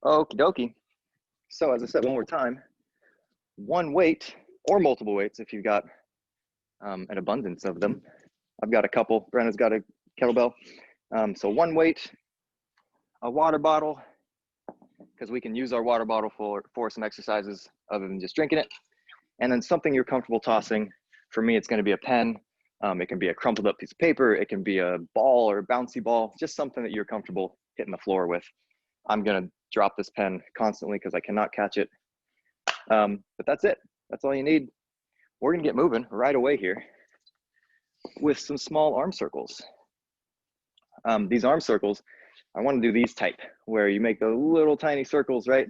Okie dokie. So as I said one more time, one weight or multiple weights if you've got an abundance of them. I've got a couple. Brenna's got a kettlebell. So one weight, a water bottle, because we can use our water bottle for some exercises other than just drinking it. And then something you're comfortable tossing. For me, it's going to be a pen. It can be a crumpled up piece of paper. It can be a ball or a bouncy ball, just something that you're comfortable hitting the floor with. I'm going to drop this pen constantly because I cannot catch it. But that's it. That's all you need. We're going to get moving right away here with some small arm circles. These arm circles, I want to do these type, where you make the little tiny circles, right?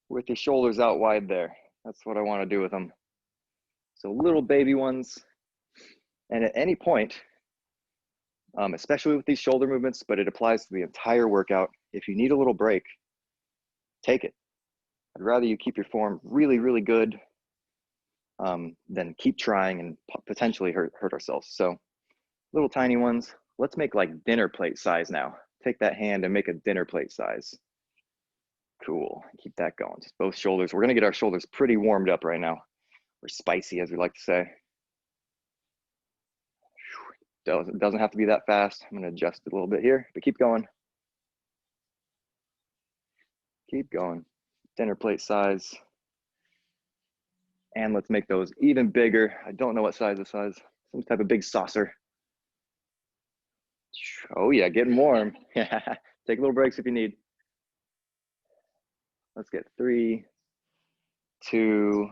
With your shoulders out wide there. That's what I want to do with them. So little baby ones. And at any point, especially with these shoulder movements, but it applies to the entire workout, if you need a little break, take it. I'd rather you keep your form really, really good than keep trying and potentially hurt ourselves. So little tiny ones. Let's make like dinner plate size now. Take that hand and make a dinner plate size. Cool, keep that going. Just both shoulders. We're gonna get our shoulders pretty warmed up right now. Or spicy, as we like to say. It doesn't have to be that fast. I'm gonna adjust it a little bit here, but keep going. Keep going. Dinner plate size. And let's make those even bigger. I don't know what size this is. Some type of big saucer. Oh yeah, getting warm. Take little breaks if you need. Let's get 3, 2,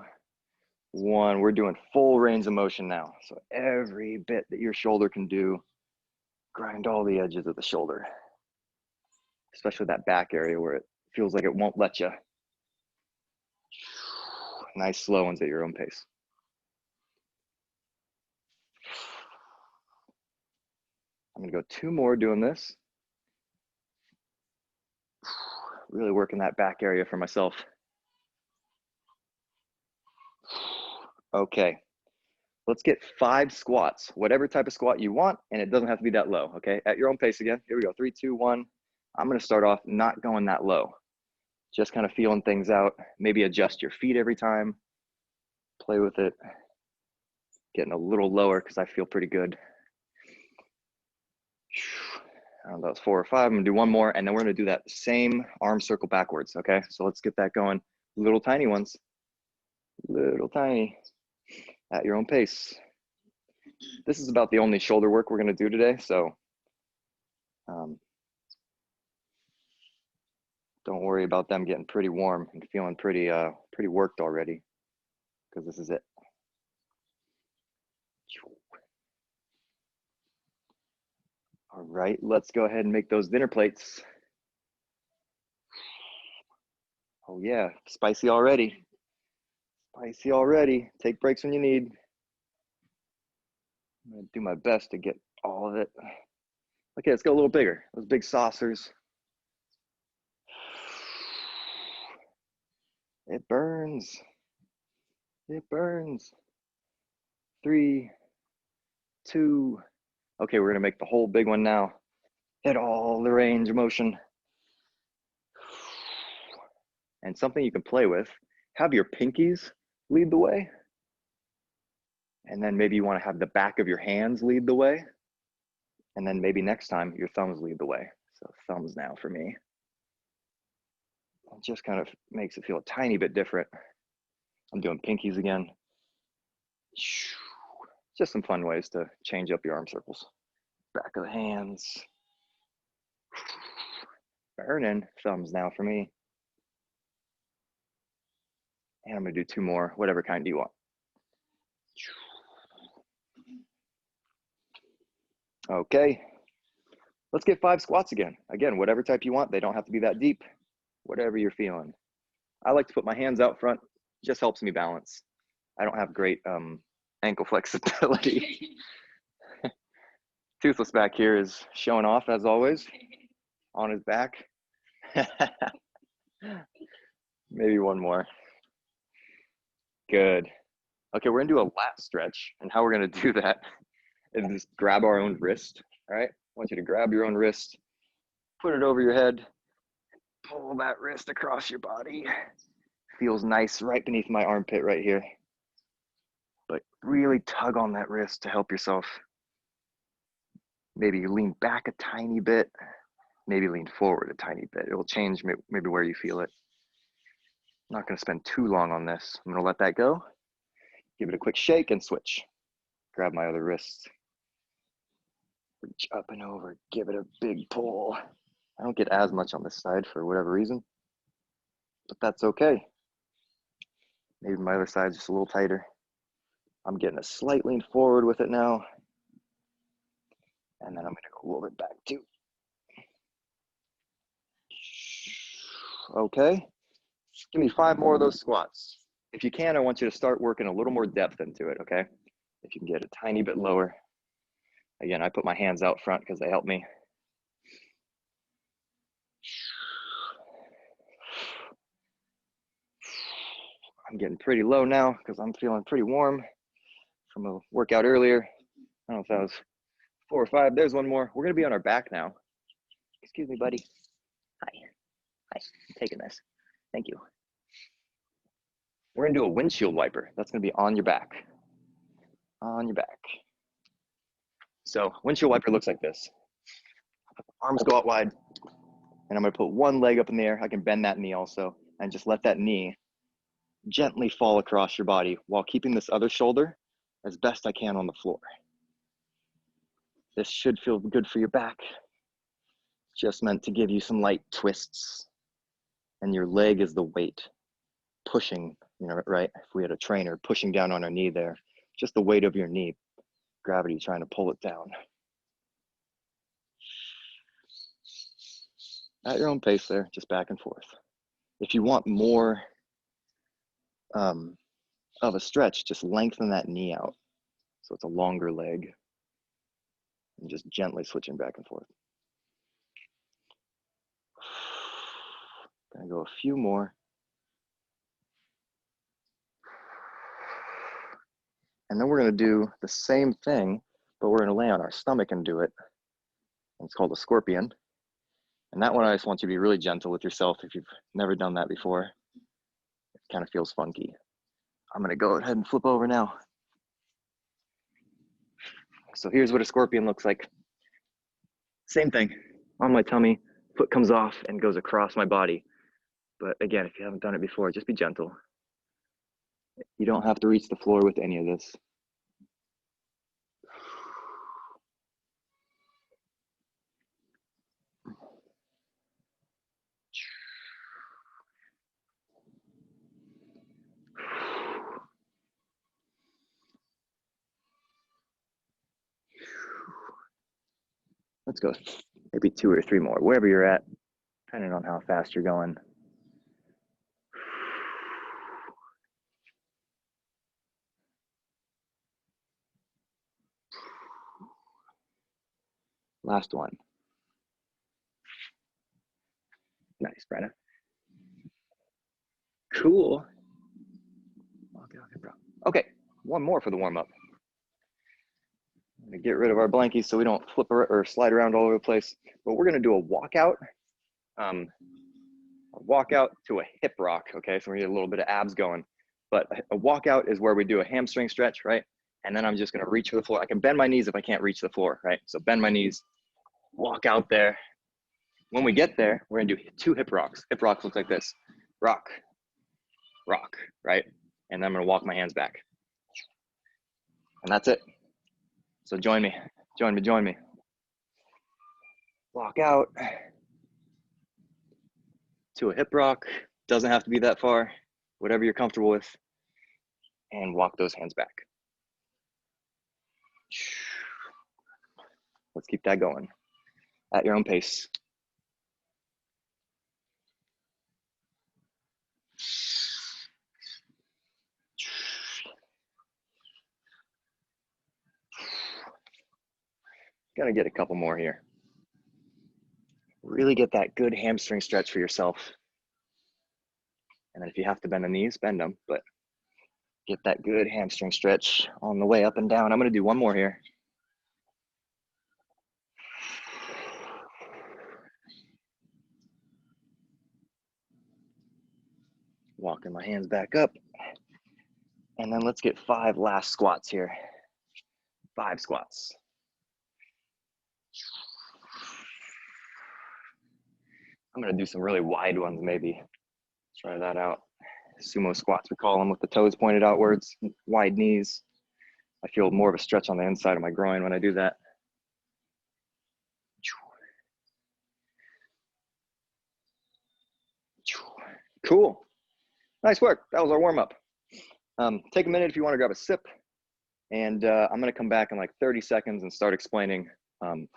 1. We're doing full range of motion now. So every bit that your shoulder can do, grind all the edges of the shoulder, especially that back area where it feels like it won't let you. Nice slow ones at your own pace. I'm gonna go 2 more doing this. Really working that back area for myself. Okay, let's get 5 squats, whatever type of squat you want, and it doesn't have to be that low, okay? At your own pace again. Here we go, 3, 2, 1. I'm gonna start off not going that low. Just kind of feeling things out. Maybe adjust your feet every time. Play with it. Getting a little lower because I feel pretty good. I don't know, that was 4 or 5. I'm gonna do 1 more, and then we're gonna do that same arm circle backwards, okay? So let's get that going. Little tiny ones. Little tiny. At your own pace. This is about the only shoulder work we're gonna do today, so don't worry about them getting pretty warm and feeling pretty worked already, because this is it. All right, let's go ahead and make those dinner plates. Oh yeah, spicy already. Spicy already. Take breaks when you need. I'm gonna do my best to get all of it. Okay, let's go a little bigger. Those big saucers. It burns. It burns. 3, 2. Okay, we're gonna make the whole big one now. Hit all the range of motion. And something you can play with, have your pinkies lead the way. And then maybe you wanna have the back of your hands lead the way. And then maybe next time your thumbs lead the way. So thumbs now for me. It just kind of makes it feel a tiny bit different. I'm doing pinkies again. Just some fun ways to change up your arm circles. Back of the hands. Burning. Thumbs now for me. And I'm gonna do 2 more, whatever kind you want. Okay, let's get 5 squats again. Again, whatever type you want. They don't have to be that deep, whatever you're feeling. I like to put my hands out front, just helps me balance. I don't have great ankle flexibility. Toothless back here is showing off as always on his back. Maybe 1 more. Good. Okay, we're gonna do a lat stretch, and how we're gonna do that is just grab our own wrist, all right? I want you to grab your own wrist, put it over your head, pull that wrist across your body. Feels nice right beneath my armpit right here. But really tug on that wrist to help yourself. Maybe you lean back a tiny bit, maybe lean forward a tiny bit. It will change maybe where you feel it. I'm not gonna spend too long on this. I'm gonna let that go. Give it a quick shake and switch. Grab my other wrist. Reach up and over, give it a big pull. I don't get as much on this side for whatever reason, but that's okay. Maybe my other side's just a little tighter. I'm getting a slight lean forward with it now. And then I'm gonna go a little bit back too. Okay, give me 5 more of those squats. If you can, I want you to start working a little more depth into it, okay? If you can get a tiny bit lower. Again, I put my hands out front because they help me. I'm getting pretty low now because I'm feeling pretty warm from a workout earlier. I don't know if that was 4 or 5. There's one more. We're gonna be on our back now. Excuse me, buddy. Hi. Hi, I'm taking this. Thank you. We're gonna do a windshield wiper. That's gonna be on your back. On your back. So windshield wiper looks like this. Arms go out wide, and I'm gonna put one leg up in the air. I can bend that knee also, and just let that knee gently fall across your body while keeping this other shoulder as best I can on the floor. This should feel good for your back. Just meant to give you some light twists, and your leg is the weight pushing, you know, right? If we had a trainer pushing down on our knee there, just the weight of your knee, gravity trying to pull it down. At your own pace there, just back and forth. If you want more of a stretch, just lengthen that knee out so it's a longer leg, and just gently switching back and forth. Gonna go a few more. And then we're gonna do the same thing, but we're gonna lay on our stomach and do it. And it's called a scorpion. And that one, I just want you to be really gentle with yourself if you've never done that before. It kind of feels funky. I'm gonna go ahead and flip over now. So here's what a scorpion looks like. Same thing, on my tummy, foot comes off and goes across my body. But again, if you haven't done it before, just be gentle. You don't have to reach the floor with any of this. Let's go maybe 2 or 3 more, wherever you're at, depending on how fast you're going. Last one. Nice, Brenna. Cool. Okay, one more for the warm up. I'm gonna get rid of our blankies so we don't flip or slide around all over the place. But we're gonna do a walkout to a hip rock, okay? So we're gonna get a little bit of abs going. But a walkout is where we do a hamstring stretch, right? And then I'm just gonna reach for the floor. I can bend my knees if I can't reach the floor, right? So bend my knees, walk out there. When we get there, we're gonna do 2 hip rocks. Hip rocks look like this, rock, rock, right? And then I'm gonna walk my hands back. And that's it. So join me, join me, join me. Walk out to a hip rock. Doesn't have to be that far, whatever you're comfortable with. And walk those hands back. Let's keep that going at your own pace. Gonna get a couple more here. Really get that good hamstring stretch for yourself. And then if you have to bend the knees, bend them, but get that good hamstring stretch on the way up and down. I'm gonna do one more here. Walking my hands back up. And then let's get 5 last squats here. 5 squats. I'm gonna do some really wide ones maybe. Try that out. Sumo squats, we call them, with the toes pointed outwards, wide knees. I feel more of a stretch on the inside of my groin when I do that. Cool. Nice work. That was our warm up. Take a minute if you want to grab a sip. And I'm going to come back in like 30 seconds and start explaining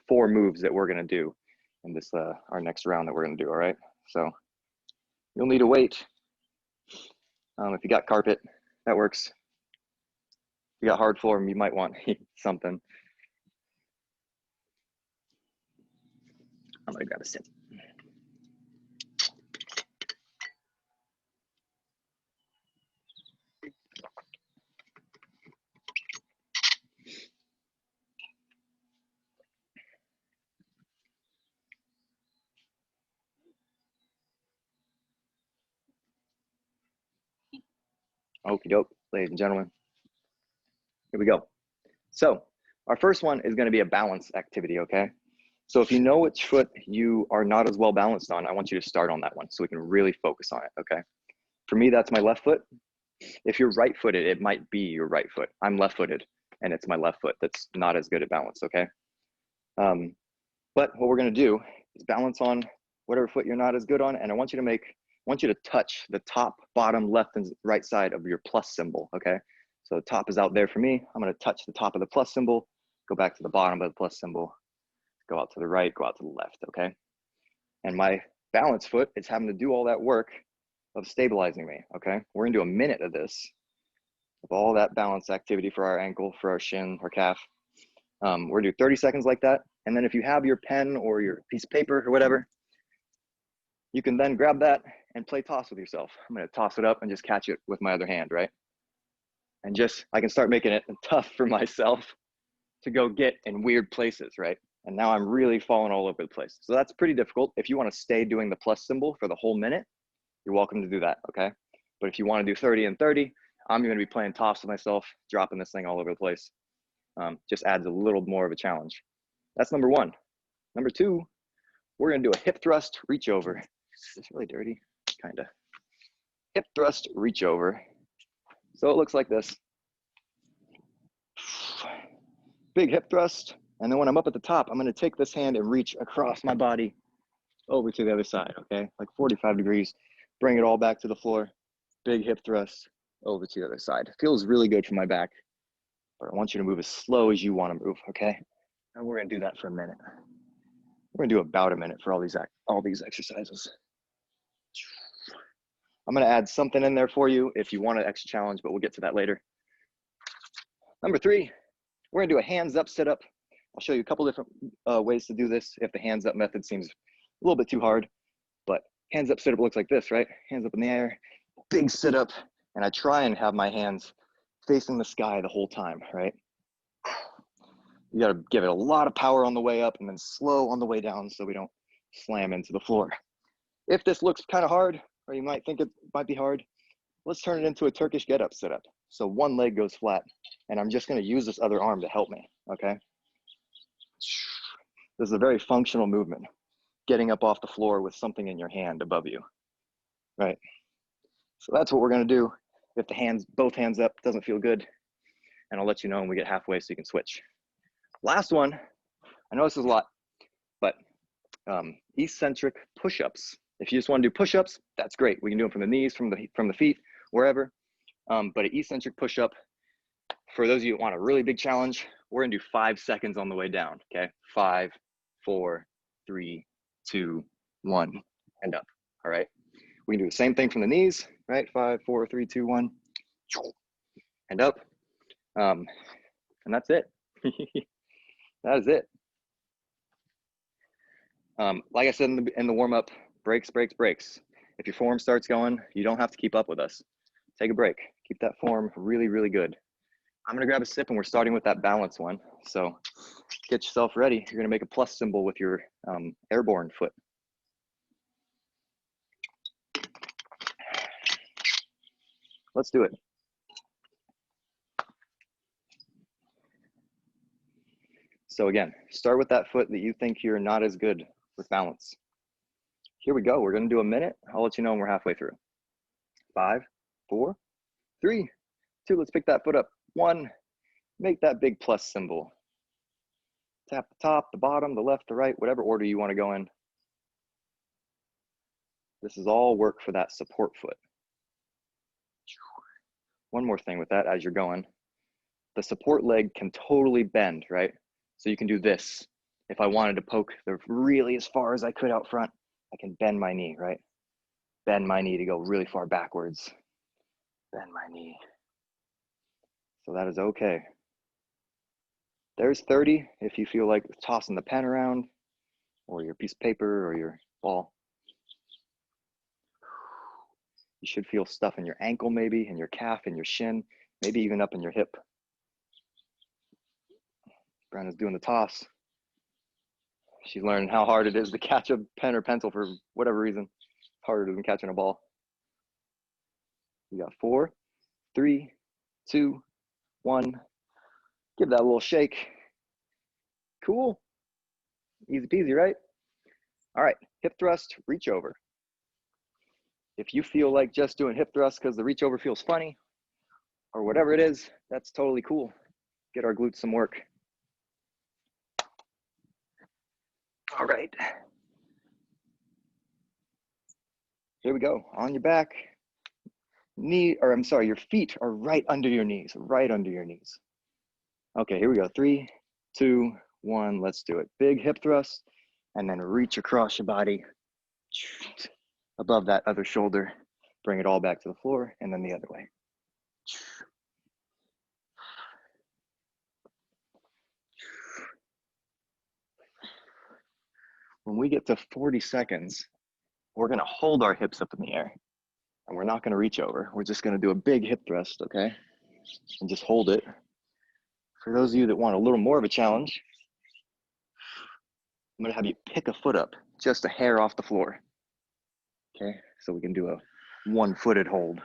4 moves that we're going to do in this our next round that we're going to do. All right. So you'll need a weight. If you got carpet, that works. If you got hard floor, you might want something. I'm going to grab a sip. Okie doke, ladies and gentlemen. Here we go. So our first one is going to be a balance activity, okay? So if you know which foot you are not as well balanced on, I want you to start on that one so we can really focus on it, okay? For me, that's my left foot. If you're right-footed, it might be your right foot. I'm left-footed, and it's my left foot that's not as good at balance, okay? But what we're going to do is balance on whatever foot you're not as good on, and I want you to touch the top, bottom, left, and right side of your plus symbol, okay? So the top is out there for me. I'm going to touch the top of the plus symbol, go back to the bottom of the plus symbol, go out to the right, go out to the left, okay? And my balance foot is having to do all that work of stabilizing me, okay? We're gonna do a minute of this, of all that balance activity for our ankle, for our shin, our calf. We're gonna do 30 seconds like that. And then if you have your pen or your piece of paper or whatever, you can then grab that and play toss with yourself. I'm gonna toss it up and just catch it with my other hand, right? And I can start making it tough for myself to go get in weird places, right? And now I'm really falling all over the place. So that's pretty difficult. If you want to stay doing the plus symbol for the whole minute, you're welcome to do that, okay? But if you want to do 30 and 30, I'm going to be playing toss with myself, dropping this thing all over the place. Just adds a little more of a challenge. That's number 1. Number 2, we're going to do a hip thrust reach over. It's really dirty, kind of. Hip thrust reach over. So it looks like this. Big hip thrust. And then when I'm up at the top, I'm going to take this hand and reach across my body over to the other side, okay? Like 45 degrees. Bring it all back to the floor. Big hip thrust over to the other side. It feels really good for my back, but I want you to move as slow as you want to move, okay? And we're going to do that for a minute. We're going to do about a minute for all these exercises. I'm going to add something in there for you if you want an extra challenge, but we'll get to that later. Number 3, we're going to do a hands up sit up. I'll show you a couple different ways to do this if the hands up method seems a little bit too hard, but hands up sit up looks like this, right? Hands up in the air, big sit up, and I try and have my hands facing the sky the whole time, right? You got to give it a lot of power on the way up and then slow on the way down so we don't slam into the floor. If this looks kind of hard, or you might think it might be hard, let's turn it into a Turkish get up sit up. So one leg goes flat, and I'm just going to use this other arm to help me, okay? This is a very functional movement, getting up off the floor with something in your hand above you, right? So that's what we're going to do. If both hands up doesn't feel good, and I'll let you know when we get halfway so you can switch. Last one, I know this is a lot, but eccentric push-ups. If you just want to do push-ups, that's great. We can do them from the knees, from the feet, wherever. But an eccentric push-up, for those of you who want a really big challenge, we're gonna do 5 seconds on the way down, okay? 5, 4, 3, 2, 1, and up, all right? We can do the same thing from the knees, right? 5, 4, 3, 2, 1, and up. And that's it. That is it. Like I said in the warm-up, breaks, breaks, breaks. If your form starts going, you don't have to keep up with us. Take a break. Keep that form really, really good. I'm gonna grab a sip and we're starting with that balance one. So get yourself ready. You're gonna make a plus symbol with your airborne foot. Let's do it. So again, start with that foot that you think you're not as good with balance. Here we go. We're going to do a minute. I'll let you know when we're halfway through. 5, 4, 3, 2. Let's pick that foot up. 1. Make that big plus symbol. Tap the top, the bottom, the left, the right, whatever order you want to go in. This is all work for that support foot. One more thing with that as you're going. The support leg can totally bend, right? So you can do this. If I wanted to poke really as far as I could out front, I can bend my knee, right? Bend my knee to go really far backwards. Bend my knee. So that is okay. There's 30 if you feel like tossing the pen around or your piece of paper or your ball. You should feel stuff in your ankle maybe, in your calf, in your shin, maybe even up in your hip. Brenna's doing the toss. She's learning how hard it is to catch a pen or pencil for whatever reason. Harder than catching a ball. You got 4, 3, 2, 1. Give that a little shake. Cool. Easy peasy, right? All right, hip thrust, reach over. If you feel like just doing hip thrust because the reach over feels funny or whatever it is, that's totally cool. Get our glutes some work. All right. Here we go. On your back. Your feet are right under your knees, right under your knees. Okay, here we go. 3, 2, 1, let's do it. Big hip thrust, and then reach across your body above that other shoulder. Bring it all back to the floor, and then the other way. When we get to 40 seconds, we're gonna hold our hips up in the air, and we're not gonna reach over. We're just gonna do a big hip thrust, okay? And just hold it. For those of you that want a little more of a challenge, I'm gonna have you pick a foot up, just a hair off the floor. Okay, so we can do a one-footed hold.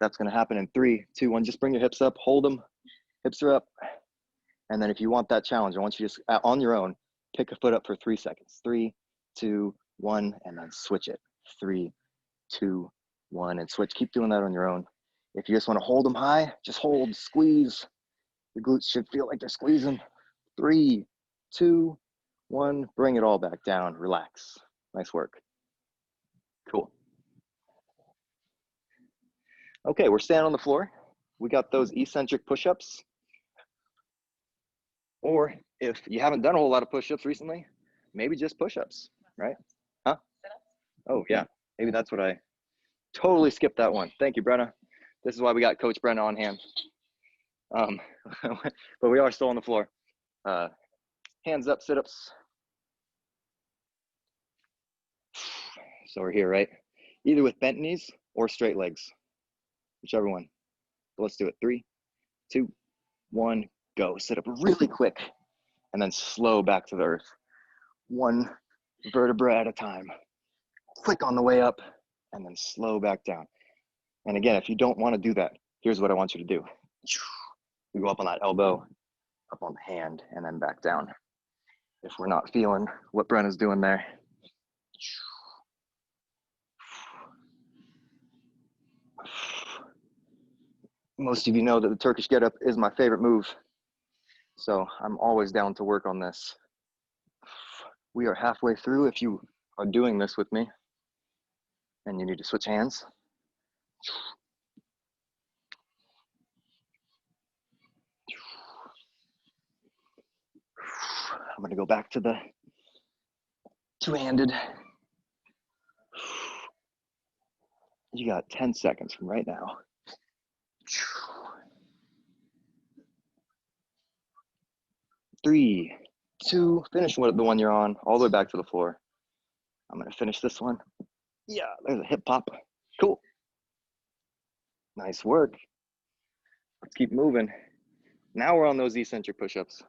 That's gonna happen in 3, 2, 1. Just bring your hips up, hold them, hips are up. And then if you want that challenge, I want you to just, on your own, pick a foot up for 3 seconds. 3, 2, 1, and then switch it. 3, 2, 1, and switch. Keep doing that on your own. If you just wanna hold them high, just hold, squeeze. The glutes should feel like they're squeezing. 3, 2, 1, bring it all back down, relax. Nice work. Cool. Okay, we're standing on the floor. We got those eccentric push-ups. Or if you haven't done a whole lot of push-ups recently, maybe just push-ups, right? Huh? Oh yeah, maybe that's what I totally skipped that one. Thank you, Brenna. This is why we got Coach Brenna on hand. But we are still on the floor. Hands up, sit-ups. So we're here, right? Either with bent knees or straight legs, whichever one. But let's do it. 3, 2, 1, go. Sit up really quick and then slow back to the earth. 1 vertebra at a time. Quick on the way up and then slow back down. And again, if you don't want to do that, here's what I want you to do. We go up on that elbow, up on the hand, and then back down. If we're not feeling what Brenna's doing there. Most of you know that the Turkish get-up is my favorite move. So I'm always down to work on this. We are halfway through if you are doing this with me and you need to switch hands. I'm gonna go back to the two-handed. You got 10 seconds from right now. 3, 2, finish the one you're on, all the way back to the floor. I'm gonna finish this one. Yeah, there's a hip pop. Cool. Nice work. Let's keep moving. Now we're on those eccentric push-ups.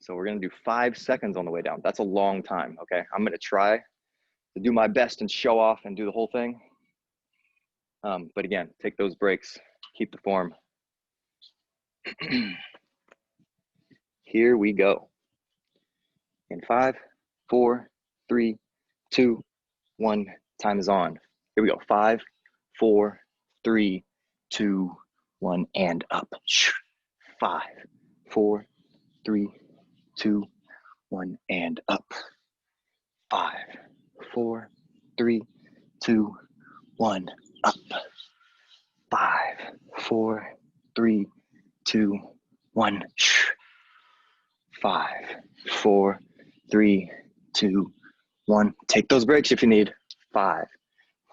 So we're gonna do 5 seconds on the way down. That's a long time, okay? I'm gonna try to do my best and show off and do the whole thing. But again, take those breaks, keep the form. Here we go. In 5, 4, 3, 2, 1, time is on. Here we go. 5, 4, 3, 2, 1, and up. 5, 4, 3, 2, 1, and up. 5, 4, 3, 2, 1, up. 5, 4, 3, 2, 1. 5, 4, 3, 2, 1. Take those breaks if you need. 5,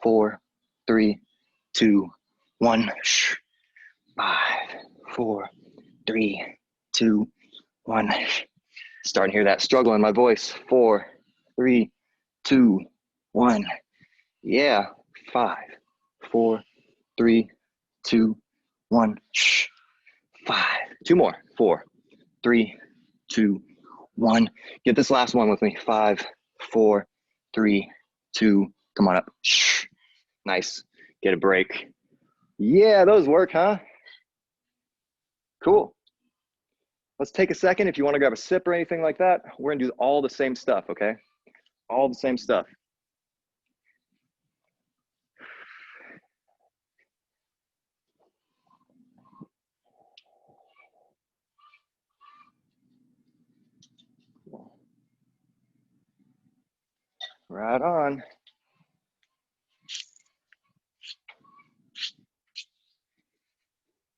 4, 3, 2, 1. 5, 4, 3, 2, 1. Starting to hear that struggle in my voice. 4, 3, 2, 1. Yeah. 5, 4, 3, 2, 1. 5. 2 more. 4, 3, 2, 1. Get this last one with me. 5, 4, 3, 2. Come on up. Nice. Get a break. Yeah, those work, huh? Cool. Let's take a second. If you want to grab a sip or anything like that, we're going to do all the same stuff, okay? All the same stuff. Right on.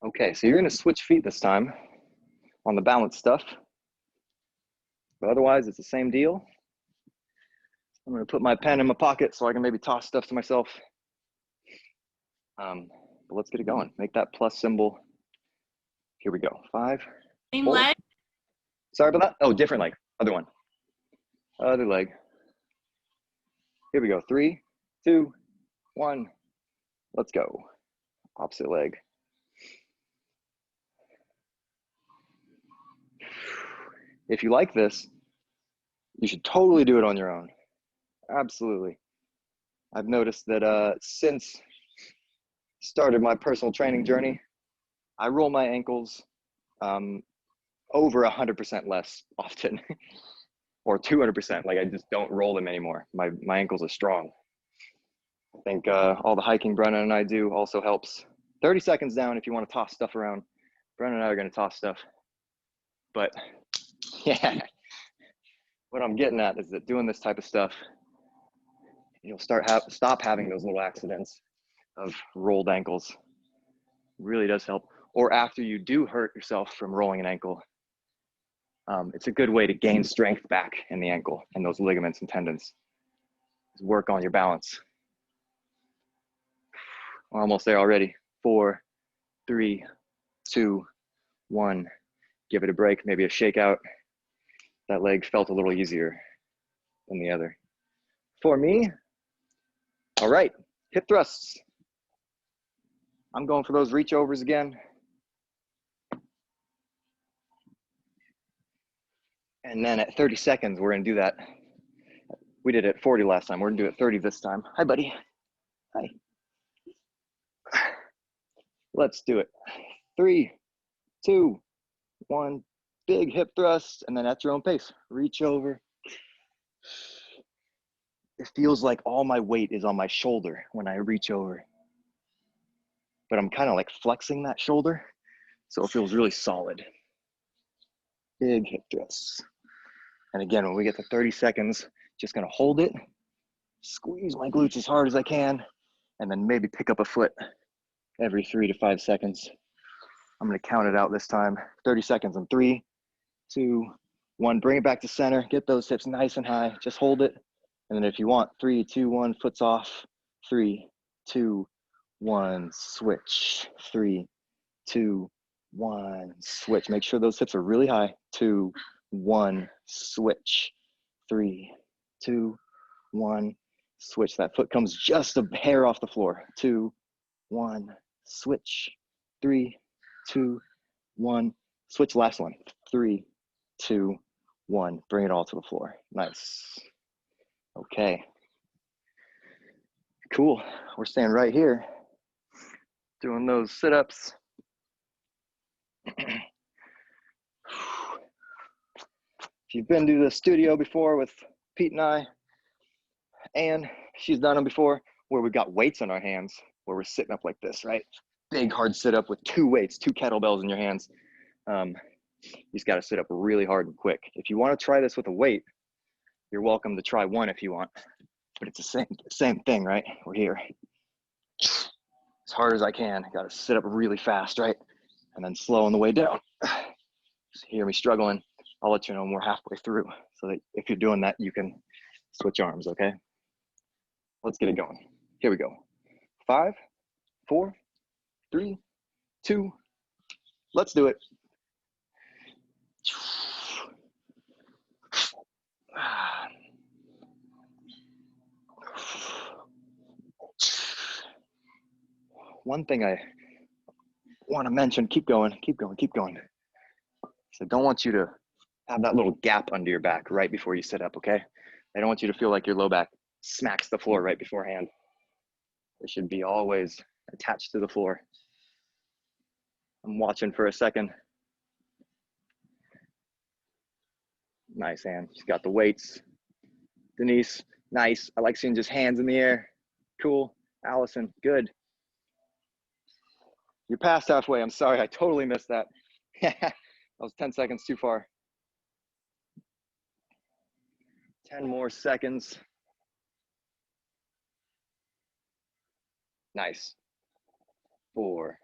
Okay, so you're going to switch feet this time on the balance stuff. But otherwise, it's the same deal. I'm going to put my pen in my pocket so I can maybe toss stuff to myself. But let's get it going. Make that plus symbol. Here we go. 5. Same 4. leg? Sorry about that. Oh, different leg. Other one. Other leg. Here we go. 3, 2, 1. Let's go. Opposite leg. If you like this, you should totally do it on your own. Absolutely. I've noticed that since started my personal training journey, I roll my ankles over 100% less often, or 200%. Like I just don't roll them anymore. My ankles are strong. I think all the hiking Brennan and I do also helps. 30 seconds down if you want to toss stuff around. Brennan and I are going to toss stuff. But yeah, what I'm getting at is that doing this type of stuff, you'll stop having those little accidents of rolled ankles. It really does help. Or after you do hurt yourself from rolling an ankle, it's a good way to gain strength back in the ankle and those ligaments and tendons. Just work on your balance. We're almost there already. 4, 3, 2, 1. Give it a break, maybe a shake out. That leg felt a little easier than the other. For me, all right, hip thrusts. I'm going for those reach overs again. And then at 30 seconds, we're gonna do that. We did it 40 last time. We're gonna do it 30 this time. Hi, buddy. Hi. Let's do it. 3, 2, 1. Big hip thrust, and then at your own pace. Reach over. It feels like all my weight is on my shoulder when I reach over. But I'm kind of like flexing that shoulder, so it feels really solid. Big hip thrusts. And again, when we get to 30 seconds, just gonna hold it, squeeze my glutes as hard as I can, and then maybe pick up a foot every 3 to 5 seconds. I'm gonna count it out this time. 30 seconds in 3, 2, 1. Bring it back to center. Get those hips nice and high. Just hold it. And then if you want, 3, 2, 1, foot's off. 3, 2, 1, switch. 3, 2, 1, switch. Make sure those hips are really high. 2, 1, switch. 3, 2, 1, switch. That foot comes just a hair off the floor. 2, 1, switch. 3, 2, 1, switch. Last one. 3, 2, 1. Bring it all to the floor. Nice. Okay. Cool. We're staying right here. Doing those sit-ups. If you've been to the studio before with Pete and I, and she's done them before, where we've got weights on our hands, where we're sitting up like this, right? Big hard sit up with 2 weights, 2 kettlebells in your hands. You just got to sit up really hard and quick. If you want to try this with a weight, you're welcome to try one if you want, but it's the same thing, right? We're here as hard as I can. Got to sit up really fast, right? And then slow on the way down. Just hear me struggling. I'll let you know when we're halfway through, so that if you're doing that, you can switch arms, okay? Let's get it going. Here we go. 5, 4, 3, 2, let's do it. One thing I want to mention, keep going. So I don't want you to have that little gap under your back right before you sit up, okay? I don't want you to feel like your low back smacks the floor right beforehand. It should be always attached to the floor. I'm watching for a second. Nice, Ann. She's got the weights. Denise, nice. I like seeing just hands in the air. Cool. Allison, good. You're past halfway. I'm sorry, I totally missed that. That was 10 seconds too far. 10 more seconds. Nice. 4,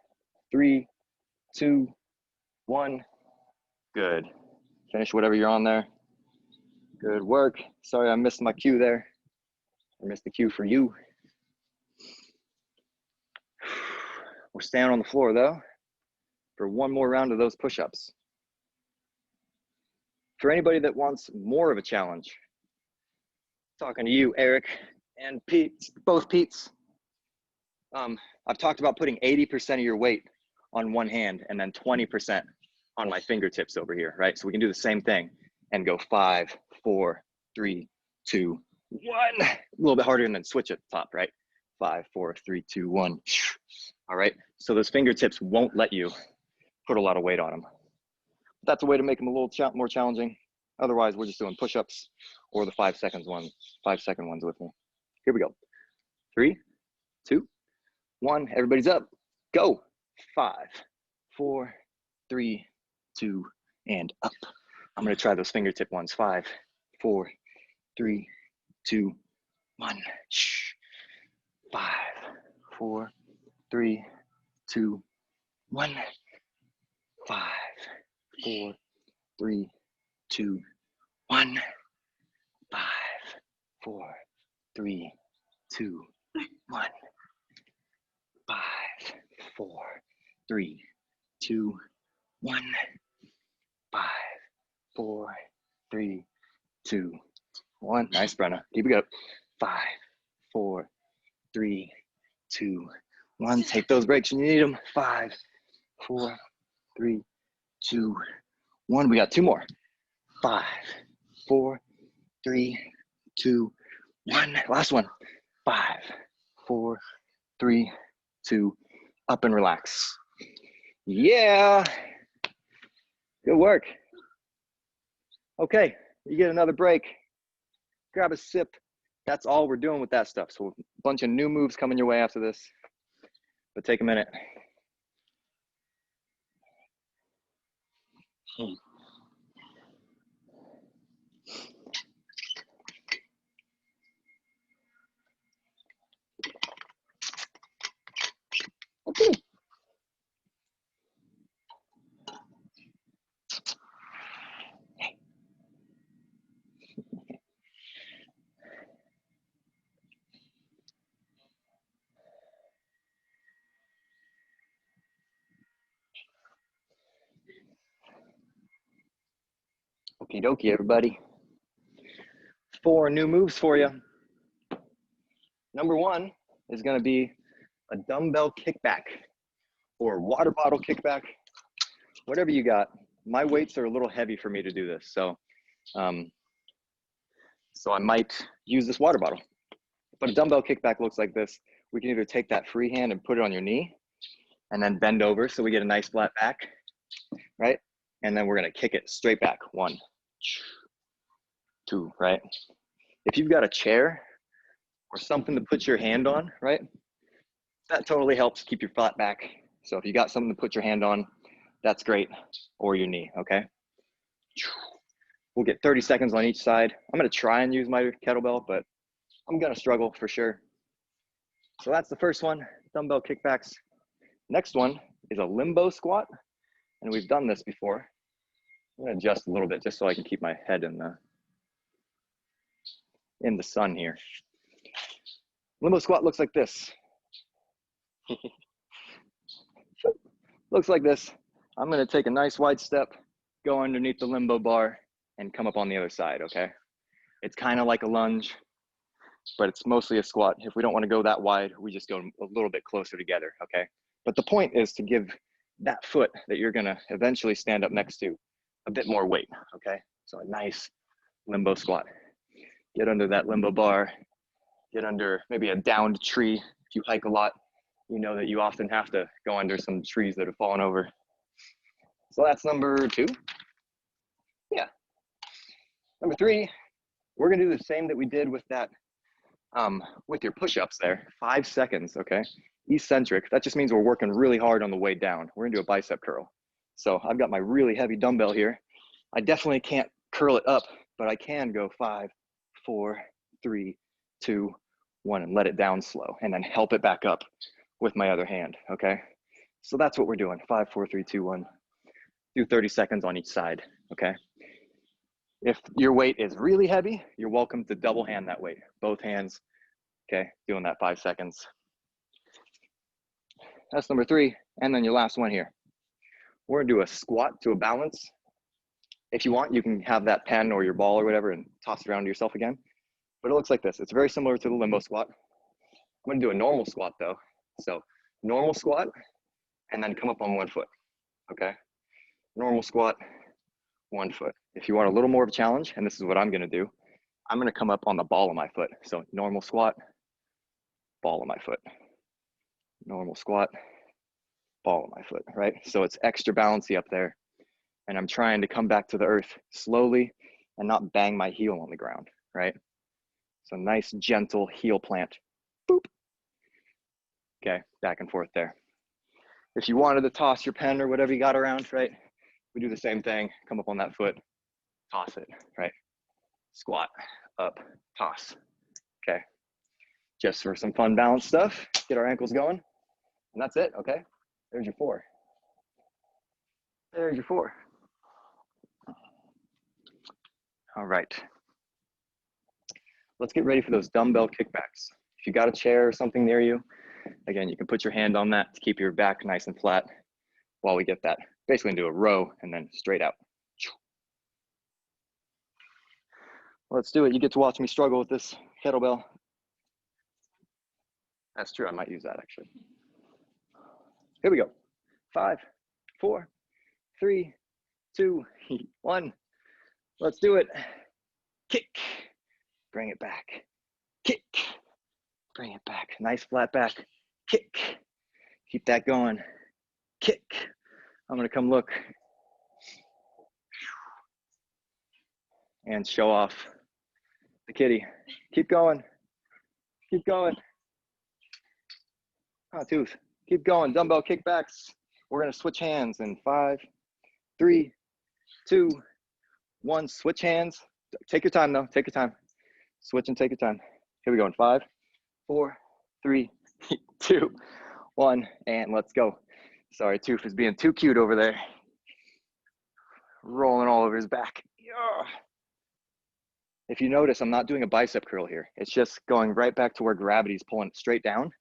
3, 2, 1. Good. Finish whatever you're on there. Good work. Sorry, I missed my cue there. I missed the cue for you. We're staying on the floor though for one more round of those push-ups. For anybody that wants more of a challenge, talking to you, Eric, and Pete, both Pete's. I've talked about putting 80% of your weight on one hand and then 20% on my fingertips over here, right? So we can do the same thing and go 5, 4, 3, 2, 1. A little bit harder and then switch at the top, right? 5, 4, 3, 2, 1. All right, so those fingertips won't let you put a lot of weight on them. That's a way to make them a little more challenging. Otherwise, we're just doing push-ups or the 5 second ones with me. Here we go. 3, 2, 1. Everybody's up. Go. 5, 4, 3, 2, and up. I'm gonna try those fingertip ones. 5, 4, 3, 2, 1. 5, 4, 3, 2, 1. 5, 4, 3, 2, 1. 5, 4, 3, 2, 1. 5, 4, 3, 2, 1. 5, 4, 3, 2, 1. Nice, Brenna. Keep it up. 5, 4, 3, 2, 1. Take those breaks when you need them. 5, 4, 3, 2, 1. We got 2 more. 5, 4, 3, 2, 1. Last one. 5, 4, 3, 2. Up and relax. Yeah. Good work. Okay, you get another break. Grab a sip. That's all we're doing with that stuff. So a bunch of new moves coming your way after this. But take a minute. Okay. Okie dokie, everybody. 4 new moves for you. Number 1 is going to be a dumbbell kickback or water bottle kickback, whatever you got. My weights are a little heavy for me to do this, so I might use this water bottle. But a dumbbell kickback looks like this. We can either take that free hand and put it on your knee, and then bend over so we get a nice flat back, right? And then we're gonna kick it straight back. 1, 2, right? If you've got a chair or something to put your hand on, right? That totally helps keep your flat back. So if you got something to put your hand on, that's great, or your knee, okay? We'll get 30 seconds on each side. I'm gonna try and use my kettlebell, but I'm gonna struggle for sure. So that's the first one, dumbbell kickbacks. Next one is a limbo squat, and we've done this before. I'm gonna adjust a little bit just so I can keep my head in the sun here. Limbo squat looks like this. Looks like this. I'm gonna take a nice wide step, go underneath the limbo bar, and come up on the other side, okay? It's kind of like a lunge, but it's mostly a squat. If we don't want to go that wide, we just go a little bit closer together, okay? But the point is to give that foot that you're gonna eventually stand up next to a bit more weight, okay? So a nice limbo squat. Get under that limbo bar, get under maybe a downed tree. If you hike a lot, you know that you often have to go under some trees that have fallen over. So that's number 2. Yeah. Number 3, we're gonna do the same that we did with that, with your push-ups there. 5 seconds, okay? Eccentric, that just means we're working really hard on the way down. We're gonna do a bicep curl. So I've got my really heavy dumbbell here. I definitely can't curl it up, but I can go 5, 4, 3, 2, 1, and let it down slow, and then help it back up with my other hand, okay? So that's what we're doing, 5, 4, 3, 2, 1. Do 30 seconds on each side, okay? If your weight is really heavy, you're welcome to double hand that weight, both hands, okay? Doing that 5 seconds. That's number 3, and then your last one here. We're gonna do a squat to a balance. If you want, you can have that pen or your ball or whatever and toss it around to yourself again. But it looks like this. It's very similar to the limbo squat. I'm gonna do a normal squat though. So normal squat, and then come up on one foot, okay? Normal squat, one foot. If you want a little more of a challenge, and this is what I'm gonna do, I'm gonna come up on the ball of my foot. So normal squat, ball of my foot. Normal squat, ball of my foot, right? So it's extra bouncy up there. And I'm trying to come back to the earth slowly and not bang my heel on the ground, right? So nice, gentle heel plant. Boop. Okay, back and forth there. If you wanted to toss your pen or whatever you got around, right? We do the same thing, come up on that foot, toss it, right? Squat, up, toss, okay? Just for some fun balance stuff, get our ankles going, and that's it, okay? There's your 4. There's your 4. All right. Let's get ready for those dumbbell kickbacks. If you got a chair or something near you, again, you can put your hand on that to keep your back nice and flat while we get that basically into a row and then straight out. Let's do it. You get to watch me struggle with this kettlebell. That's true. I might use that actually. Here we go. 5, 4, 3, 2, 1. Let's do it. Kick. Bring it back. Kick. Bring it back. Nice flat back. Kick. Keep that going. Kick. I'm going to come look and show off the kitty. Keep going. Keep going. Oh, tooth. Keep going. Dumbbell kickbacks. We're going to switch hands in 5, 3, 2, 1. Switch hands. Take your time though. Take your time. Switch and take your time. Here we go in 5, 4, 3, 2, 1, and let's go. Sorry, Tooth is being too cute over there. Rolling all over his back. If you notice, I'm not doing a bicep curl here. It's just going right back to where gravity is pulling it straight down.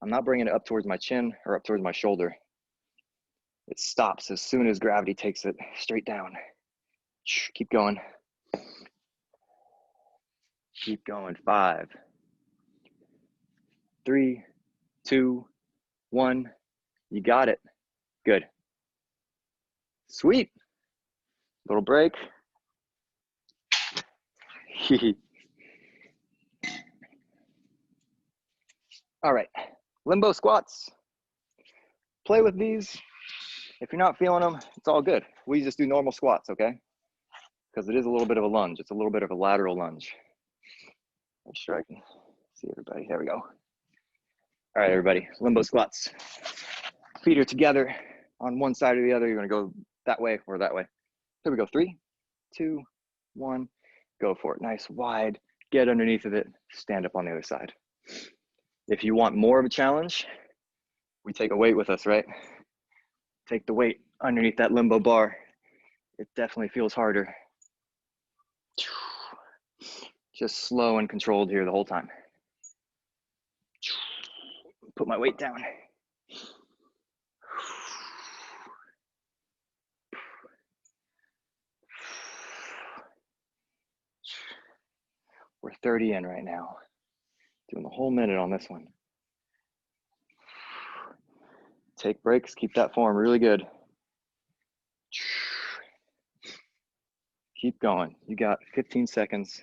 I'm not bringing it up towards my chin or up towards my shoulder. It stops as soon as gravity takes it straight down. Keep going. Keep going. 5, 3, 2, 1. You got it. Good. Sweet. Little break. All right. Limbo squats. play with these. If you're not feeling them, it's all good. We just do normal squats, okay? Because it is a little bit of a lunge. It's a little bit of a lateral lunge. Make sure I can see everybody. There we go. All right, everybody, limbo squats. Feet are together on one side or the other. You're gonna go that way or that way. Here we go, 3, 2, 1, go for it. Nice, wide, get underneath of it, stand up on the other side. If you want more of a challenge, we take a weight with us, right? Take the weight underneath that limbo bar. It definitely feels harder. Just slow and controlled here the whole time. Put my weight down. We're 30 in right now. Doing the whole minute on this one. Take breaks, keep that form really good. Keep going. You got 15 seconds.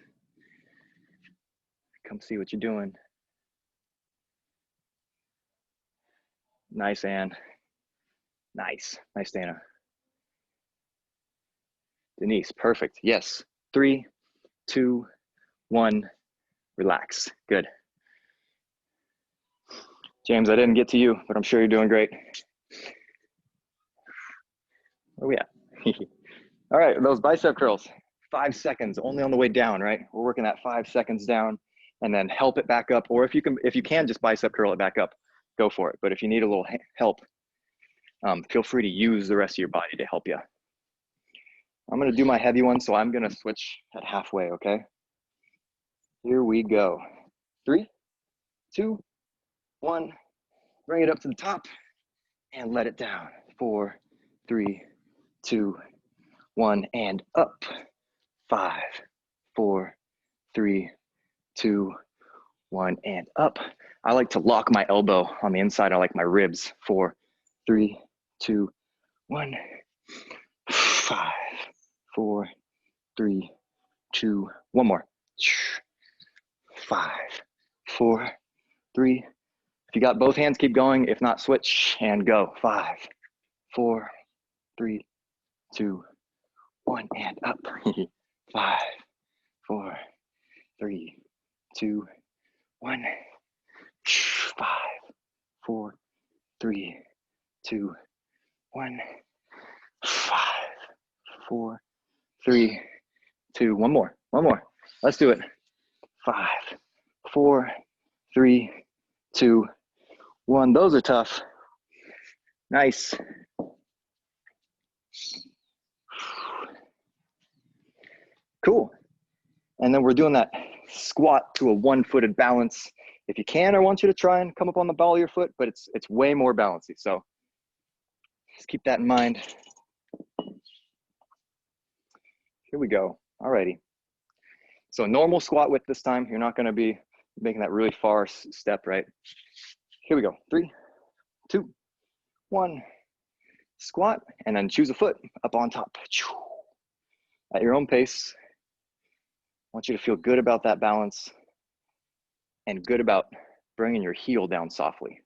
Come see what you're doing. Nice, Ann. Nice. Nice, Dana. Denise, perfect. Yes. 3, 2, 1. Relax. Good. James, I didn't get to you, but I'm sure you're doing great. Where are we at? All right, those bicep curls. 5 seconds, only on the way down, right? We're working that 5 seconds down and then help it back up. Or if you can just bicep curl it back up, go for it. But if you need a little help, feel free to use the rest of your body to help you. I'm gonna do my heavy one, so I'm gonna switch at halfway, okay? Here we go. 3, 2, 1. Bring it up to the top and let it down. 4, 3, 2, 1, and up. 5, 4, 3, 2, 1, and up. I like to lock my elbow on the inside. I like my ribs. 4, 3, 2, 1. 5, 4, 3, 2, 1 more. 5, 4, 3. If you got both hands, keep going. If not, switch and go. 5, 4, 3, 2, 1, and up. 5, 4, 3, 2, 1. 5, 4, 3, 2, 1. 5, 4, 3, 2. One more. One more. Let's do it. 5, 4, 3, 2, 1. Those are tough. Nice. Cool. And then we're doing that squat to a one-footed balance. If you can, I want you to try and come up on the ball of your foot, but it's way more bouncy. So just keep that in mind. Here we go. Alrighty. So normal squat width this time. You're not going to be making that really far step, right? Here we go. 3, 2, 1. Squat, and then choose a foot up on top. At your own pace. I want you to feel good about that balance and good about bringing your heel down softly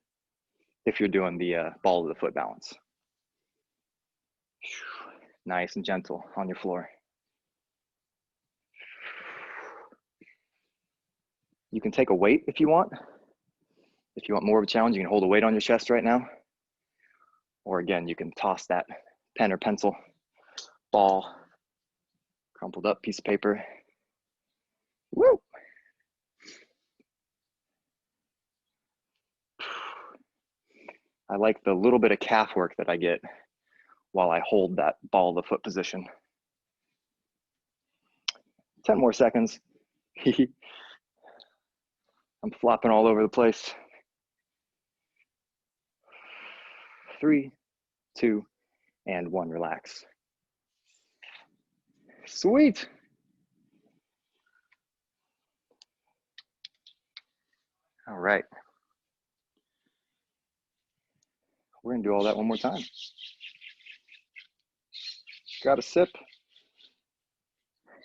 if you're doing the ball of the foot balance. Nice and gentle on your floor. You can take a weight if you want. If you want more of a challenge, you can hold a weight on your chest right now. Or again, you can toss that pen or pencil, ball, crumpled up piece of paper. Woo! I like the little bit of calf work that I get while I hold that ball of the foot position. 10 more seconds. I'm flopping all over the place. 3, 2, and 1, relax. Sweet. All right. We're gonna do all that one more time. Grab a sip,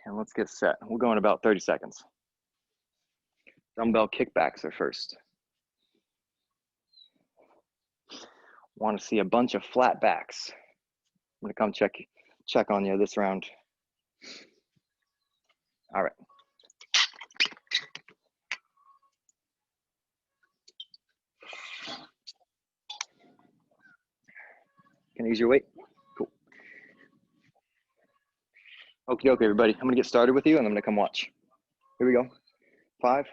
and let's get set. We'll go in about 30 seconds. Dumbbell kickbacks are first. Want to see a bunch of flat backs. I'm gonna come check on you this round. All right. Can I use your weight? Cool. Okie dokie, everybody. I'm gonna get started with you and I'm gonna come watch. Here we go. 5,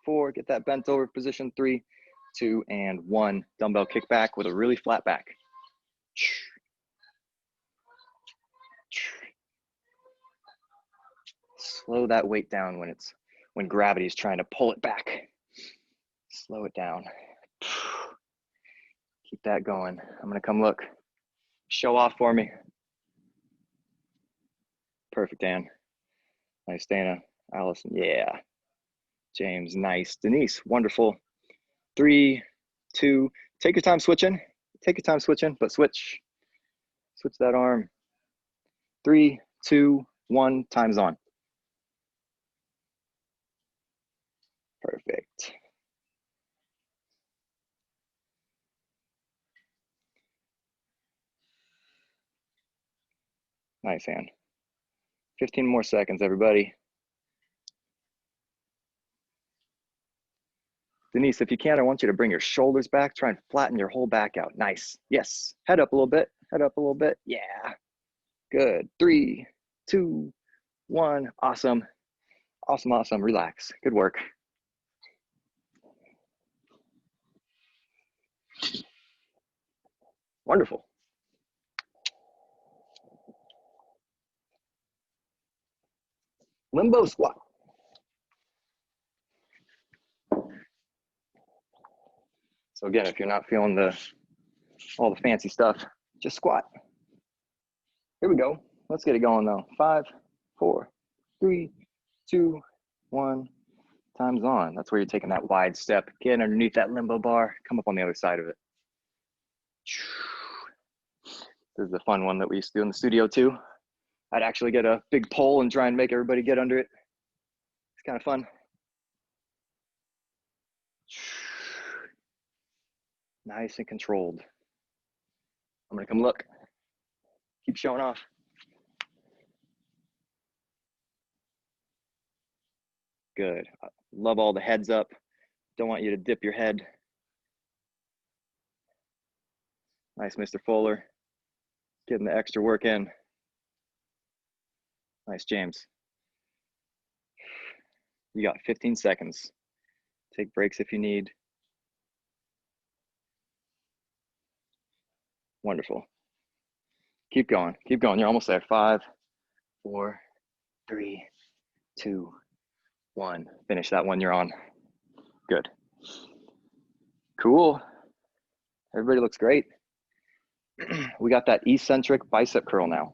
4, get that bent over position. 3, 2, and 1. Dumbbell kick back with a really flat back. Slow that weight down when gravity is trying to pull it back. Slow it down. Keep that going. I'm gonna come look. Show off for me. Perfect, Dan. Nice, Dana. Allison, yeah. James, nice. Denise, wonderful. 3, 2, take your time switching. Take your time switching, but switch that arm. 3, 2, 1, time's on. Perfect. Nice, hand. 15 more seconds, everybody. Denise, if you can, I want you to bring your shoulders back. Try and flatten your whole back out. Nice. Yes. Head up a little bit. Head up a little bit. Yeah. Good. 3, 2, 1. Awesome. Awesome, awesome. Relax. Good work. Wonderful. Limbo squat. So again, if you're not feeling all the fancy stuff, just squat. Here we go. Let's get it going though. 5, 4, 3, 2, 1. Time's on. That's where you're taking that wide step. Get underneath that limbo bar. Come up on the other side of it. This is the fun one that we used to do in the studio too. I'd actually get a big pole and try and make everybody get under it. It's kind of fun. Nice and controlled. I'm gonna come look. Keep showing off. Good. Love all the heads up. Don't want you to dip your head. Nice, Mr. Fuller. Getting the extra work in. Nice, James. You got 15 seconds. Take breaks if you need. Wonderful. Keep going. Keep going. You're almost there. 5, 4, 3, 2, 1. Finish that one. You're on. Good. Cool. Everybody looks great. We got that eccentric bicep curl now.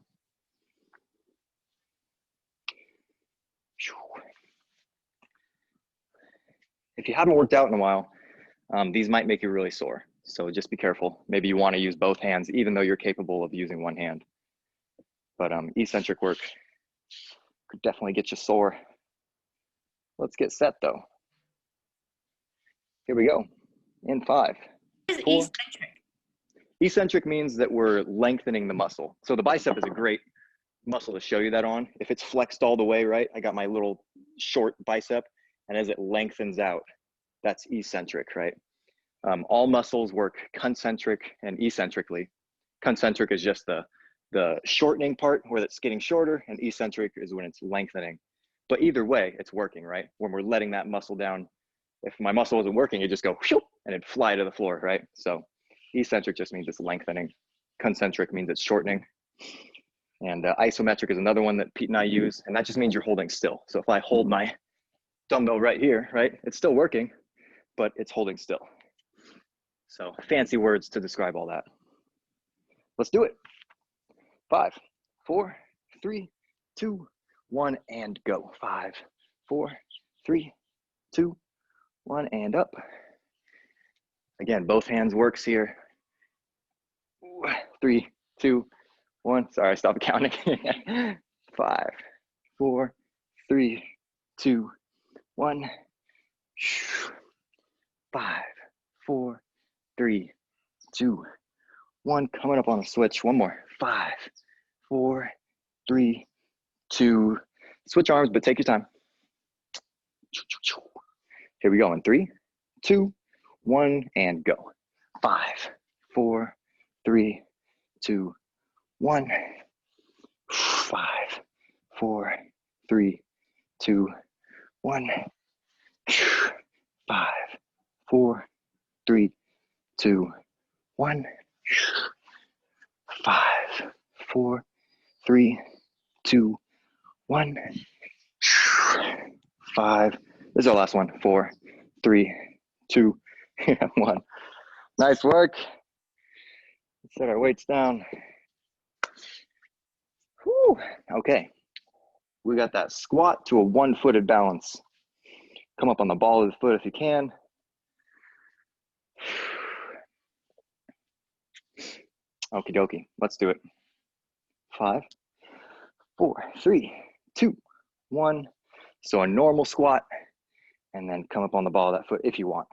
If you haven't worked out in a while, these might make you really sore. So just be careful. Maybe you want to use both hands, even though you're capable of using one hand. But eccentric work could definitely get you sore. Let's get set though. Here we go. In 5. What is eccentric? Eccentric means that we're lengthening the muscle. So the bicep is a great muscle to show you that on. If it's flexed all the way, right? I got my little short bicep, and as it lengthens out, that's eccentric, right? All muscles work concentric and eccentrically. Concentric is just the shortening part where it's getting shorter, and eccentric is when it's lengthening. But either way, it's working, right? When we're letting that muscle down, if my muscle wasn't working, it'd just go whoosh, and it'd fly to the floor, right? So eccentric just means it's lengthening. Concentric means it's shortening. And isometric is another one that Pete and I use, and that just means you're holding still. So if I hold my dumbbell right here, right, it's still working, but it's holding still. So fancy words to describe all that. Let's do it. 5, 4, 3, 2, 1, and go. 5, 4, 3, 2, 1, and up. Again, both hands works here. 3, 2, 1. Sorry, I stopped counting. 5, 4, 3, 2, 1. 5, 4, 3, 2, 1. Coming up on a switch. One more. 5, 4, 3, 2. Switch arms, but take your time. Here we go in 3, 2, 1, and go. 5, 4, 3, 2, 1. 5, 4, 3, 2, 1. 5, 4, 3, 2, 1. 5, 4, 3, 2, 1. 5. This is our last one. 4, 3, 2, 1. Nice work. Let's set our weights down. Whew. Okay. We got that squat to a one-footed balance. Come up on the ball of the foot if you can. Okie dokie. Let's do it. 5, 4, 3, 2, 1. So a normal squat, and then come up on the ball of that foot if you want.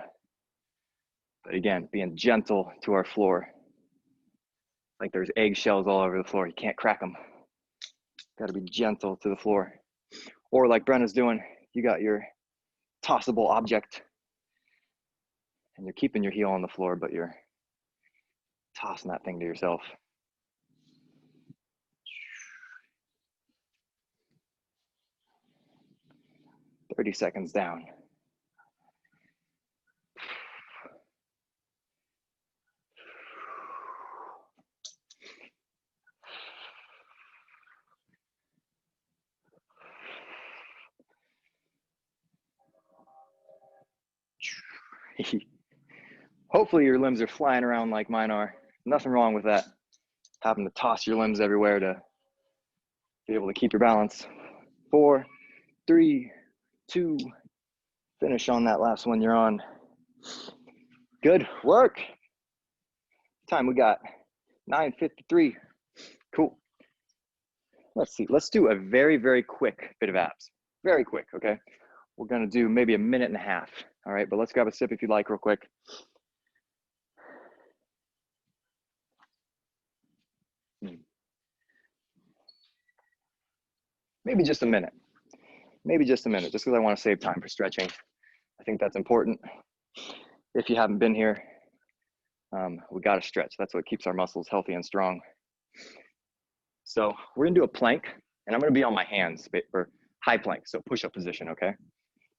But again, being gentle to our floor. Like there's eggshells all over the floor. You can't crack them. Got to be gentle to the floor. Or like Brenna's doing, you got your tossable object, and you're keeping your heel on the floor, but you're tossing that thing to yourself. "30 seconds down." Hopefully your limbs are flying around like mine are. Nothing wrong with that. Having to toss your limbs everywhere to be able to keep your balance. 4, 3, 2. Finish on that last one you're on. Good work. Time we got 9:53. Cool. Let's see. Let's do a very, very quick bit of abs. Very quick, okay? We're gonna do maybe a minute and a half. All right, but let's grab a sip if you'd like real quick. Maybe just a minute. Maybe just a minute, just because I want to save time for stretching. I think that's important. If you haven't been here, we got to stretch. That's what keeps our muscles healthy and strong. So we're gonna do a plank, and I'm gonna be on my hands for high plank, so push-up position, okay?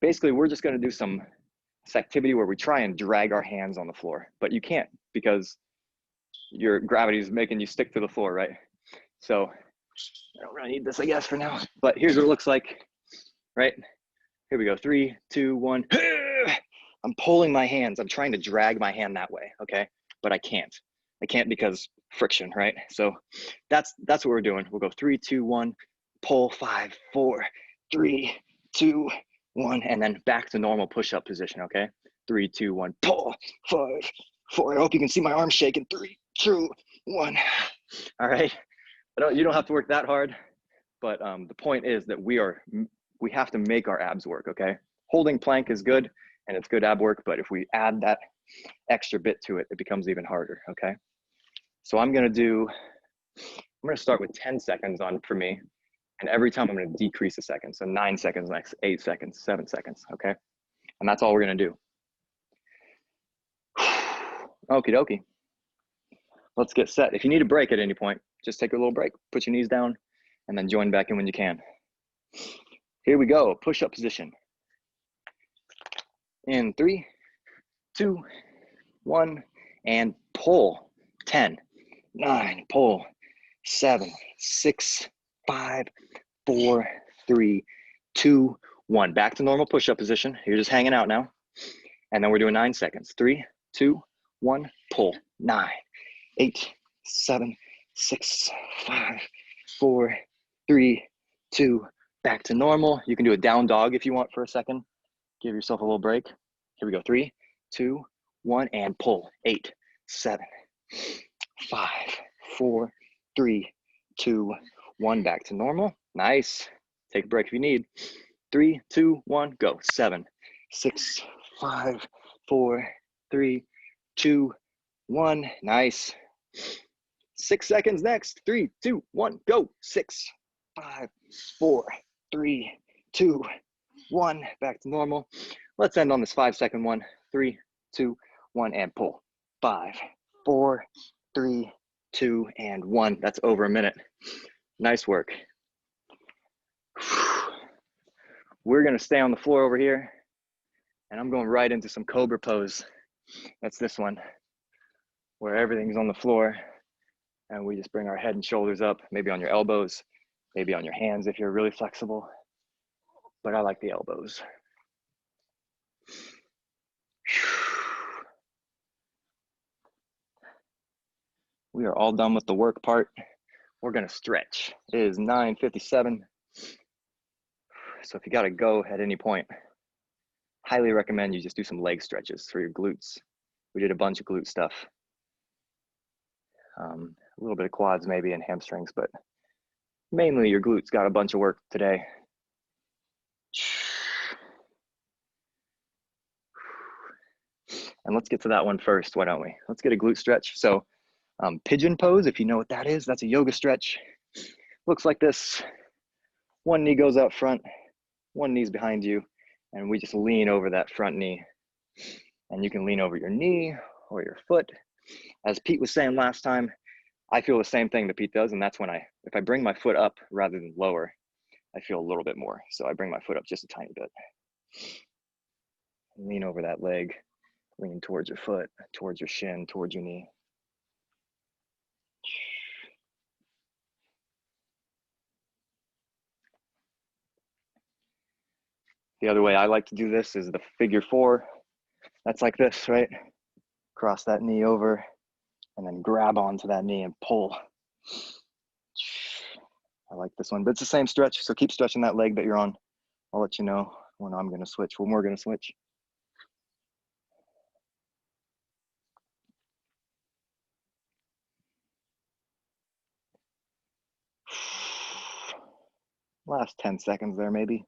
Basically, we're just gonna do this activity where we try and drag our hands on the floor, but you can't because your gravity is making you stick to the floor, right? So I don't really need this, I guess, for now, but here's what it looks like, right? Here we go, 3, 2, 1. I'm pulling my hands. I'm trying to drag my hand that way, okay? But I can't. I can't because friction, right? So that's what we're doing. We'll go 3, 2, 1, pull, 5, 4, 3, 2, 1, and then back to normal push-up position, okay? 3, 2, 1, pull, 5, 4. I hope you can see my arms shaking. 3, 2, 1. All right. You don't have to work that hard, but the point is that we have to make our abs work, okay? Holding plank is good, and it's good ab work, but if we add that extra bit to it, it becomes even harder, okay? So I'm gonna start with 10 seconds on for me, and every time I'm gonna decrease a second. So 9 seconds, next 8 seconds, 7 seconds, okay? And that's all we're gonna do. Okie dokie. Let's get set. If you need a break at any point, just take a little break, put your knees down, and then join back in when you can. Here we go, push-up position. In 3, 2, 1, and pull. 10, 9, pull. 7, 6, 5, 4, 3, 2, 1. Back to normal push-up position. You're just hanging out now. And then we're doing 9 seconds. 3, 2, 1, pull. 9, 8, 7, 6, 5, 4, 3, 2. Back to normal. You can do a down dog if you want for a second. Give yourself a little break. Here we go. 3, 2, 1, and pull. 8, 7, 5, 4, 3, 2, 1. Back to normal. Nice. Take a break if you need. 3, 2, 1, go. 7, 6, 5, 4, 3, 2, 1. Nice. 6 seconds next. 3, 2, 1, go. 6, 5, 4, 3, 2, 1. Back to normal. Let's end on this 5-second one. 3, 2, 1, and pull. 5, 4, 3, 2, and 1. That's over a minute. Nice work. We're gonna stay on the floor over here, and I'm going right into some cobra pose. That's this one, where everything's on the floor, and we just bring our head and shoulders up, maybe on your elbows, maybe on your hands if you're really flexible, but I like the elbows. We are all done with the work part. We're gonna stretch. It is 9:57. So if you gotta go at any point, highly recommend you just do some leg stretches for your glutes. We did a bunch of glute stuff. A little bit of quads maybe and hamstrings, but mainly your glutes got a bunch of work today. And let's get to that one first, why don't we? Let's get a glute stretch. So pigeon pose, if you know what that is, that's a yoga stretch. Looks like this. One knee goes out front, one knee's behind you, and we just lean over that front knee. And you can lean over your knee or your foot. As Pete was saying last time, I feel the same thing that Pete does, and that's when if I bring my foot up rather than lower, I feel a little bit more. So I bring my foot up just a tiny bit. Lean over that leg, lean towards your foot, towards your shin, towards your knee. The other way I like to do this is the figure 4. That's like this, right? Cross that knee over and then grab onto that knee and pull. I like this one, but it's the same stretch. So keep stretching that leg that you're on. I'll let you know when I'm gonna switch, when we're gonna switch. Last 10 seconds there, maybe.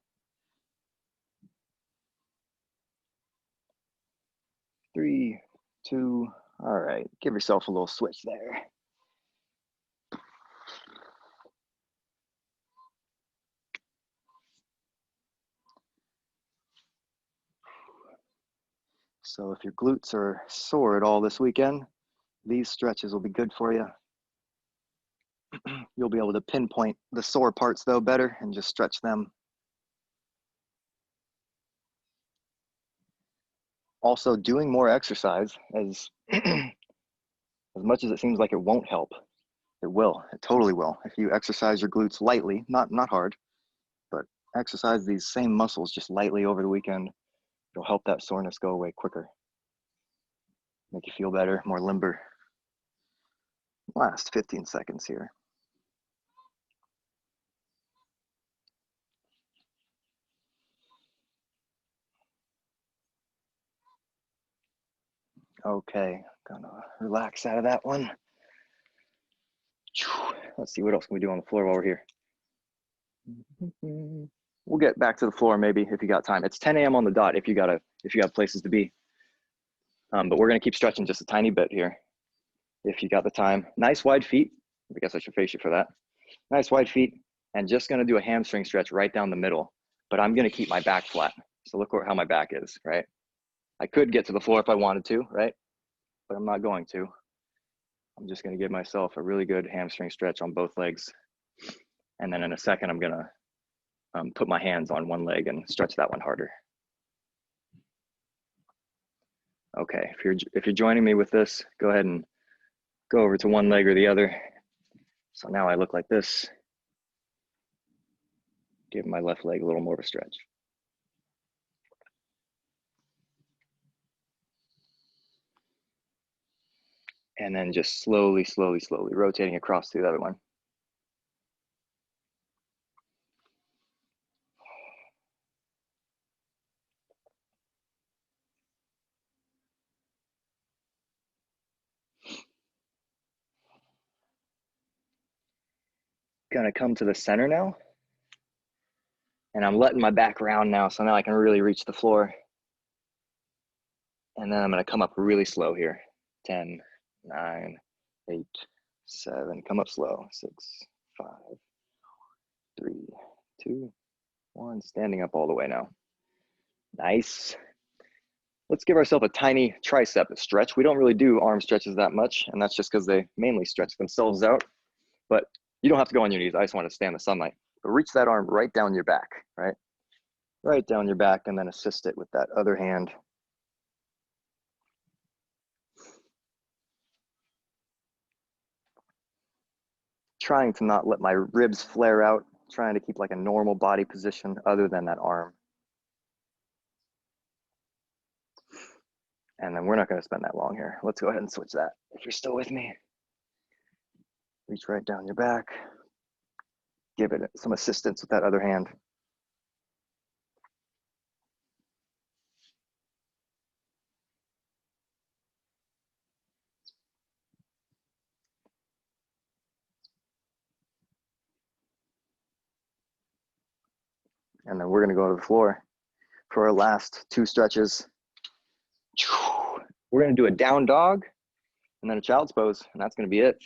3, 2, all right. Give yourself a little switch there. So if your glutes are sore at all this weekend, these stretches will be good for you. You'll be able to pinpoint the sore parts though better and just stretch them. Also, doing more exercise, as much as it seems like it won't help, it will. It totally will. If you exercise your glutes lightly, not hard, but exercise these same muscles just lightly over the weekend, it'll help that soreness go away quicker. Make you feel better, more limber. Last 15 seconds here. Okay, gonna relax out of that one. Let's see, what else can we do on the floor while we're here? We'll get back to the floor maybe if you got time. It's 10 a.m. on the dot if you got places to be. But we're gonna keep stretching just a tiny bit here if you got the time. Nice wide feet. I guess I should face you for that. Nice wide feet, and just gonna do a hamstring stretch right down the middle, but I'm gonna keep my back flat. So look how my back is, right? I could get to the floor if I wanted to, right? But I'm not going to. I'm just gonna give myself a really good hamstring stretch on both legs. And then in a second, I'm gonna put my hands on one leg and stretch that one harder. Okay, if you're joining me with this, go ahead and go over to one leg or the other. So now I look like this. Give my left leg a little more of a stretch. And then just slowly, slowly, slowly rotating across to the other one. Gonna come to the center now. And I'm letting my back round now, so now I can really reach the floor. And then I'm gonna come up really slow here. 10, 9, 8, 7, come up slow. 6, 5, 3, 2, 1. Standing up all the way now. Nice. Let's give ourselves a tiny tricep stretch. We don't really do arm stretches that much, and that's just because they mainly stretch themselves out. But you don't have to go on your knees. I just want to stay in the sunlight. But reach that arm right down your back, right? Right down your back, and then assist it with that other hand. Trying to not let my ribs flare out, trying to keep like a normal body position other than that arm. And then we're not going to spend that long here. Let's go ahead and switch that. If you're still with me, reach right down your back. Give it some assistance with that other hand. And then we're going to go to the floor for our last 2 stretches. We're going to do a down dog and then a child's pose, and that's going to be it.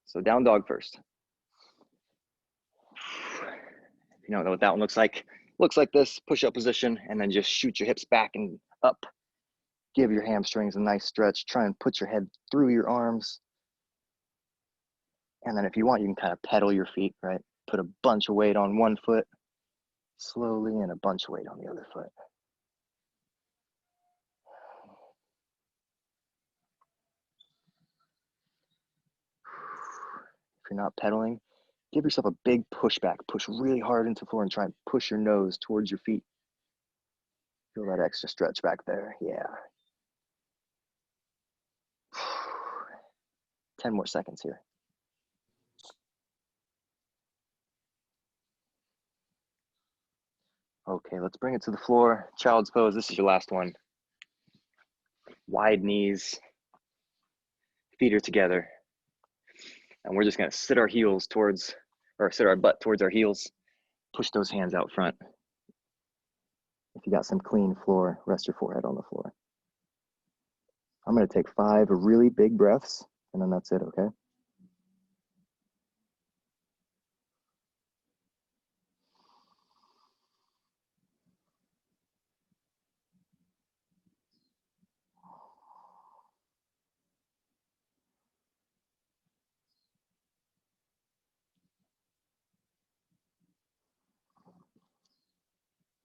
So down dog first. If you don't know what that one looks like this, push-up position, and then just shoot your hips back and up. Give your hamstrings a nice stretch. Try and put your head through your arms. And then if you want, you can kind of pedal your feet, right? Put a bunch of weight on one foot slowly and a bunch of weight on the other foot. If you're not pedaling, give yourself a big pushback. Push really hard into the floor and try and push your nose towards your feet. Feel that extra stretch back there. Yeah. 10 more seconds here. Okay, let's bring it to the floor. Child's pose. This is your last one. Wide knees. Feet are together. And we're just going to sit our heels towards, or sit our butt towards our heels. Push those hands out front. If you got some clean floor, rest your forehead on the floor. I'm going to take 5 really big breaths, and then that's it, okay?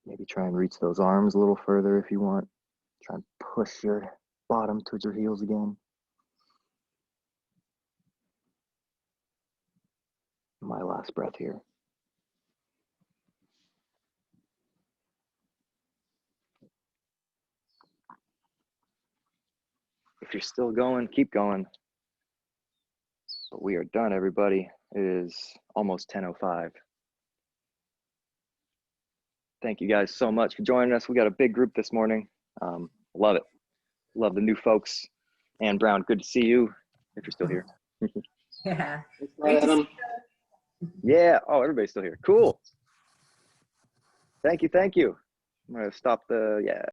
Maybe try and reach those arms a little further if you want. Try and push your bottom towards your heels again. My last breath here. If you're still going, keep going. But we are done, everybody. It is almost 10:05. Thank you guys so much for joining us. We got a big group this morning. Love it. Love the new folks. Ann Brown, good to see you, if you're still here. Yeah. Adam. Yeah. Oh, everybody's still here. Cool. Thank you. I'm going to stop the, yeah.